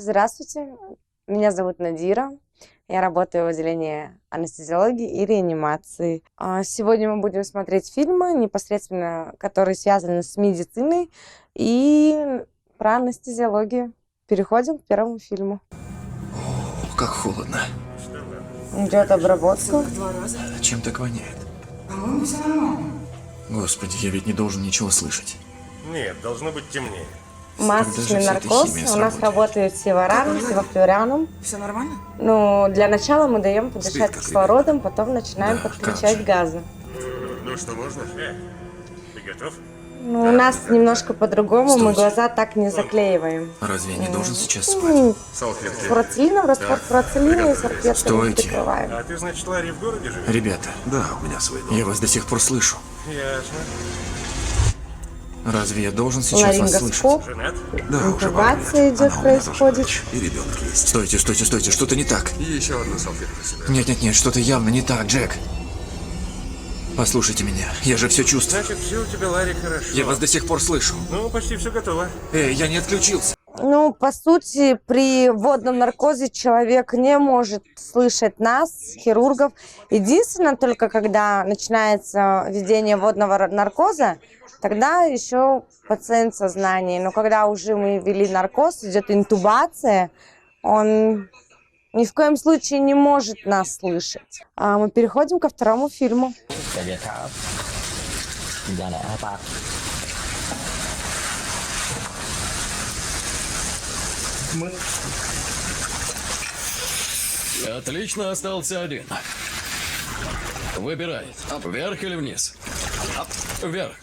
Здравствуйте, меня зовут Надира. Я работаю в отделении анестезиологии и реанимации. Сегодня мы будем смотреть фильмы, непосредственно которые связаны с медициной и про анестезиологию. Переходим к первому фильму. О, как холодно. Идет обработка. Чем так воняет? По-моему, все нормально. Господи, я ведь не должен ничего слышать. Нет, должно быть темнее. Масочный Когда же вся эта наркоз. химия У нас сработает? работает севараном, севафлюраном. Все нормально? Но для начала мы даем подышать Спит, как кислородом, потом начинаем Да, подключать как газы. Ну что, можно? Ты готов? Ну, у нас немножко по-другому, мы Стойте. глаза так не заклеиваем. Разве я не должен сейчас спать? Салфетки. Фурацилином, раствор фурацилина и салфетками Стойте. прикрываем. А ты, значит, Ларри в городе живешь? Ребята, Да, у меня свой дом. я вас до сих пор слышу. Ясно. Разве я должен сейчас вас слышать? Ларингоскоп, Женат? Да, уже интубация идет, Она у меня тоже происходит. дочь. И ребенок есть. Стойте, стойте, стойте, что-то не так. И еще одну салфетку сюда. Нет, что-то явно не так, Джек. Послушайте меня, я же все чувствую. Значит, все у тебя, Ларри, хорошо. Я вас до сих пор слышу. Ну, почти все готово. Эй, я не отключился. Ну, по сути, при водном наркозе человек не может слышать нас, хирургов. Единственное, только когда начинается введение водного наркоза, тогда еще пациент в сознании. Но когда уже мы ввели наркоз, идет интубация, он ни в коем случае не может нас слышать. Мы переходим ко второму фильму. ใจเย็นครับอย่าแหละปาก Отлично, остался один. Выбирай, вверх или вниз. Вверх.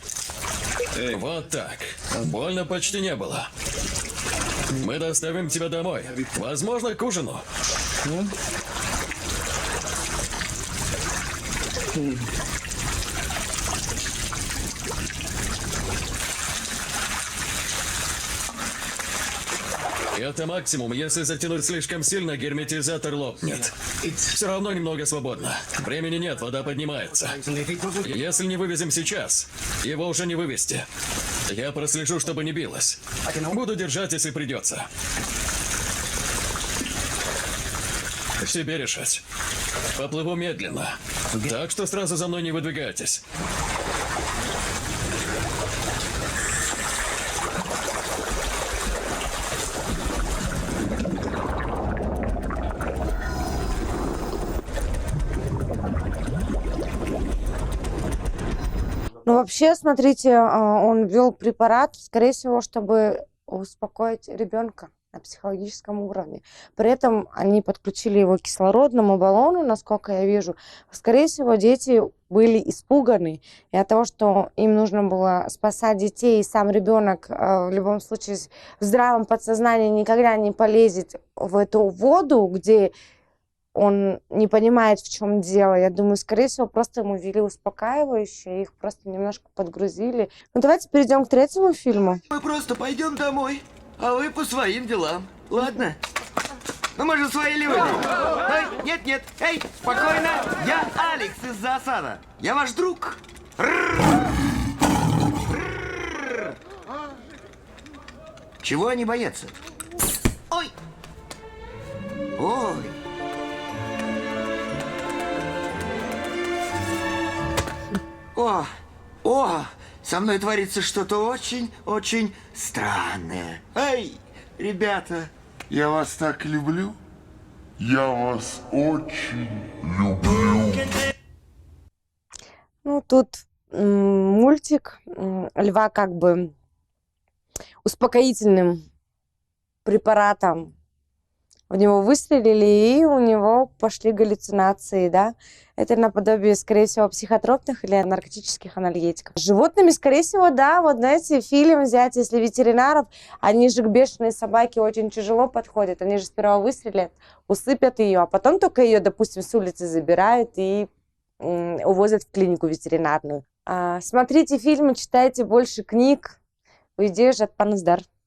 Вот так. Больно почти не было. Мы доставим тебя домой. Возможно, к ужину. Это максимум. Если затянуть слишком сильно, герметизатор лопнет. Все равно немного свободно. Времени нет, вода поднимается. Если не вывезем сейчас, его уже не вывести. Я прослежу, чтобы не билось. Буду держать, если придется. Себе решать. Поплыву медленно. Так что сразу за мной не выдвигайтесь. Ну, вообще, смотрите, он ввел препарат, скорее всего, чтобы успокоить ребенка на психологическом уровне. При этом они подключили его к кислородному баллону, насколько я вижу. Скорее всего, дети были испуганы. И от того, что им нужно было спасать детей, и сам ребенок в любом случае в здравом подсознании никогда не полезет в эту воду, где он не понимает, в чем дело. Я думаю, скорее всего, просто ему ввели успокаивающее, их просто немножко подгрузили. Ну, давайте перейдем к третьему фильму. Мы просто пойдем домой, а вы по своим делам. Ладно? Ну мы же свои люди. Эй, нет. Эй, спокойно. Я Алекс из засада. Я ваш друг. Чего они боятся? Ой. Ой. О, со мной творится что-то очень странное. Эй, ребята. Я вас так люблю. Я вас очень люблю. Ну, тут мультик льва как бы успокоительным препаратом в него выстрелили, и у него пошли галлюцинации, да. Это наподобие, скорее всего, психотропных или наркотических анальгетиков. С животными, скорее всего, да, вот знаете, фильм взять, если ветеринаров, они же к бешеной собаке очень тяжело подходят, они же сперва выстрелят, усыпят ее, а потом только ее, допустим, с улицы забирают и увозят в клинику ветеринарную. Смотрите фильмы, читайте больше книг. Уйдешь от паныздар.